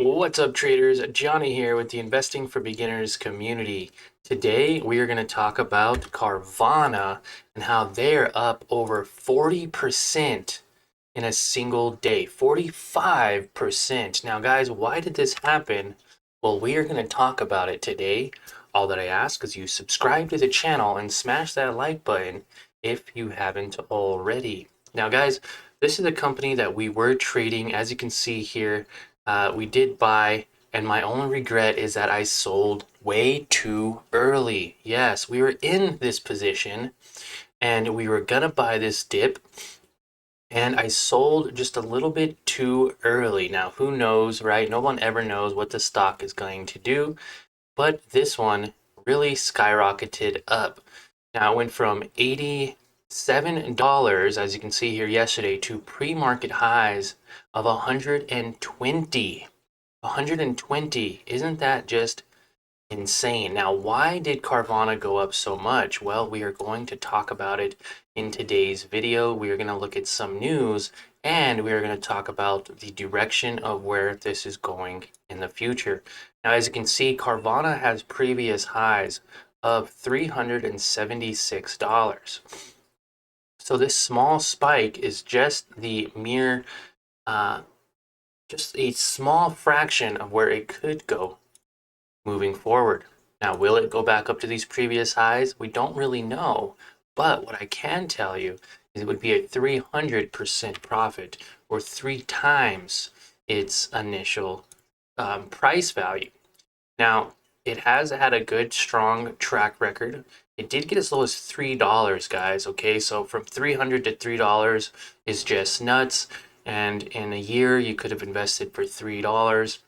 What's up, traders? Johnny here with the Investing for Beginners community. Today, we are going to talk about Carvana and how they're up over 40% in a single day. 45%. Now, guys, why did this happen? Well, we are going to talk about it today. All that I ask is you subscribe to the channel and smash that like button if you haven't already. Now, guys, this is a company that we were trading, as you can see here. We did buy, and my only regret is that I sold way too early. Yes, we were in this position and we were gonna buy this dip, and I sold just a little bit too early. Now, who knows, right? No one ever knows what the stock is going to do, but this one really skyrocketed up. Now, it went from $87, as you can see here yesterday, to pre-market highs of 120. 120. Isn't that just insane? Now, why did Carvana go up so much? Well, we are going to talk about it in today's video. We are going to look at some news, and we are going to talk about the direction of where this is going in the future. Now, as you can see, Carvana has previous highs of $376. So this small spike is just the mere just a small fraction of where it could go moving forward. Now, will it go back up to these previous highs? We don't really know, but what I can tell you is it would be a 300% profit, or 3 times its initial price value. Now, it has had a good, strong track record. It did get as low as $3, guys. Okay, so from 300 to $3 is just nuts. And in a year, you could have invested for $3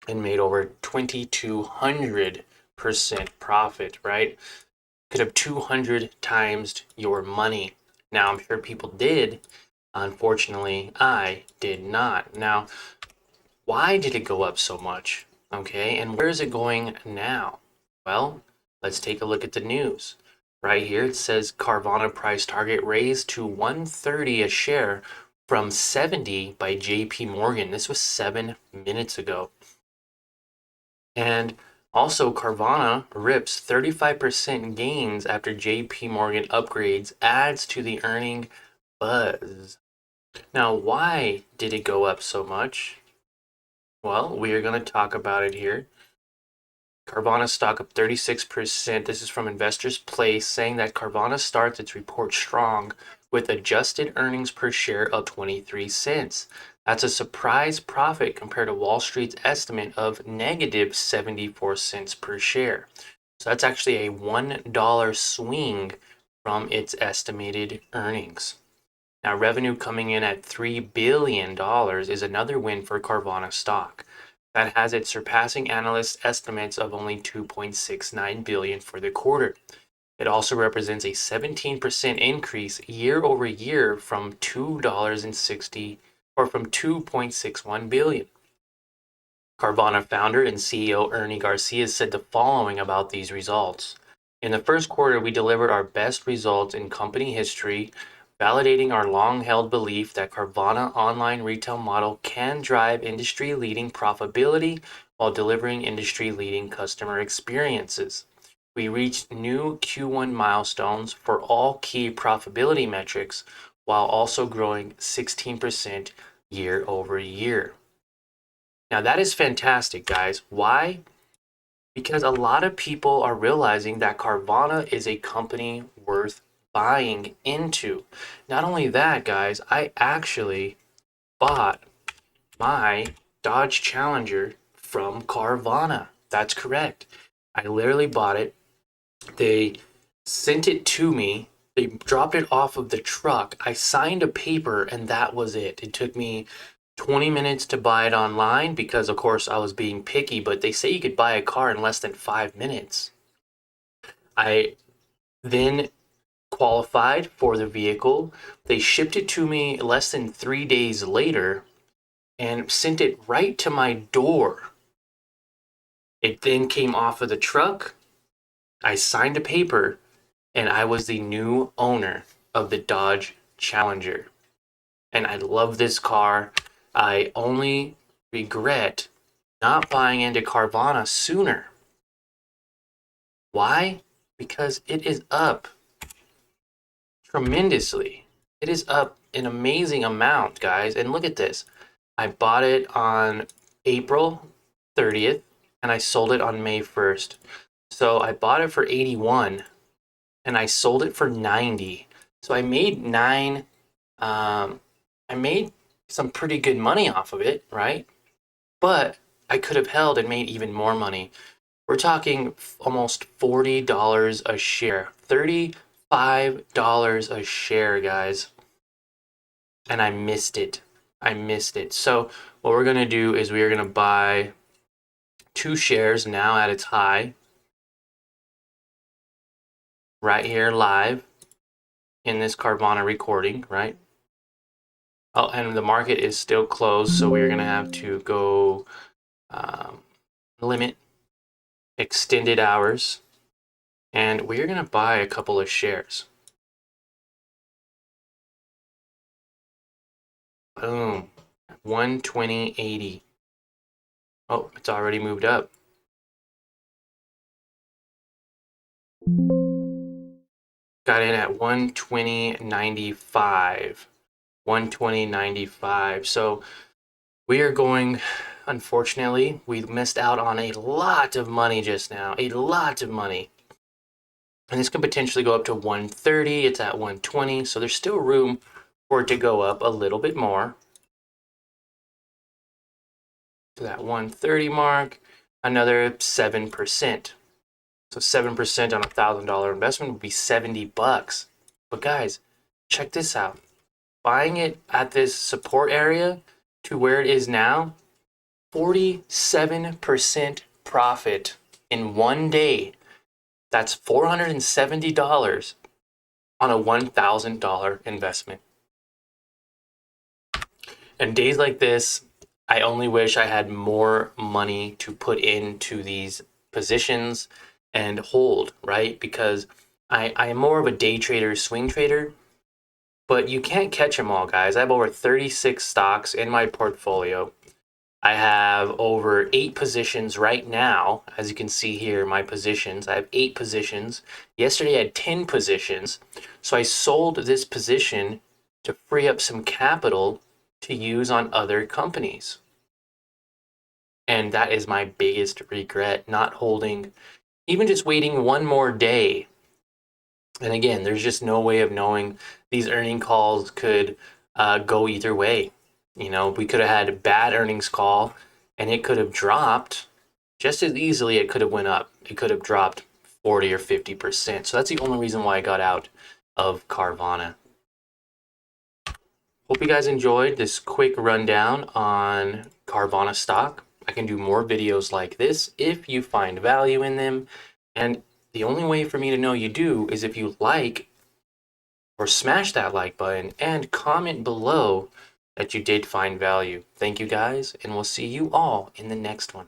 and made over 2,200% profit, right? Could have 200 times your money. Now, I'm sure people did. Unfortunately, I did not. Now, why did it go up so much? Okay, and where is it going now? Well, let's take a look at the news. Right here, it says Carvana price target raised to 130 a share from 70 by JP Morgan. This was 7 minutes ago. And also, Carvana rips 35% gains after JP Morgan upgrades, adds to the earning buzz. Now, why did it go up so much? Well, we are going to talk about it here. Carvana stock up 36%. This is from Investors Place, saying that Carvana starts its report strong with adjusted earnings per share of 23 cents. That's a surprise profit compared to Wall Street's estimate of negative 74 cents per share. So that's actually a $1 swing from its estimated earnings. Now, revenue coming in at $3 billion is another win for Carvana stock. That has it surpassing analysts' estimates of only $2.69 billion for the quarter. It also represents a 17% increase year over year from $2.61 billion. Carvana founder and CEO Ernie Garcia said the following about these results. In the first quarter, we delivered our best results in company history, validating our long-held belief that Carvana online retail model can drive industry-leading profitability while delivering industry-leading customer experiences. We reached new Q1 milestones for all key profitability metrics while also growing 16% year over year. Now that is fantastic, guys. Why? Because a lot of people are realizing that Carvana is a company worth buying into. Not only that, guys, I actually bought my Dodge Challenger from Carvana. That's correct. I literally bought it. They sent it to me. They dropped it off of the truck. I signed a paper, and that was it. It took me 20 minutes to buy it online because, of course, I was being picky, but they say you could buy a car in less than 5 minutes. I then qualified for the vehicle. They shipped it to me less than 3 days later and sent it right to my door. It then came off of the truck. I signed a paper, and I was the new owner of the Dodge Challenger. And I love this car. I only regret not buying into Carvana sooner. Why? Because it is up tremendously. It is up an amazing amount, guys. And look at this. I bought it on April 30th and I sold it on May 1st. So I bought it for 81 and I sold it for 90. So I made I made some pretty good money off of it, right? But I could have held and made even more money. We're talking almost $40 a share, $35 a share, guys. And I missed it. I missed it. So what we're going to do is we are going to buy 2 shares now at its high right here live in this Carvana recording, right? Oh, and the market is still closed, so we're going to have to go limit extended hours, and we're going to buy a couple of shares. Boom. 120.80. Oh, it's already moved up. Got in at 120.95. 120.95. So we are going, unfortunately, we missed out on a lot of money just now. A lot of money. And this could potentially go up to 130. It's at 120. So there's still room for it to go up a little bit more. To that 130 mark, another 7%. So 7% on $1,000 investment would be $70. But guys, check this out. Buying it at this support area to where it is now, 47% profit in one day. That's $470 on a $1,000 investment. And days like this, I only wish I had more money to put into these positions and hold, right? Because I am more of a day trader, swing trader, but you can't catch them all, guys. I have over 36 stocks in my portfolio. I have over 8 positions right now. As you can see here, my positions. I have 8 positions. Yesterday I had 10 positions. So I sold this position to free up some capital to use on other companies. And that is my biggest regret, not holding, even just waiting one more day. And again, there's just no way of knowing. These earning calls could go either way. You know, we could have had a bad earnings call and it could have dropped just as easily. It could have went up. It could have dropped 40 or 50%. So that's the only reason why I got out of Carvana. Hope you guys enjoyed this quick rundown on Carvana stock. I can do more videos like this if you find value in them. And the only way for me to know you do is if you like or smash that like button and comment below that you did find value. Thank you guys, and we'll see you all in the next one.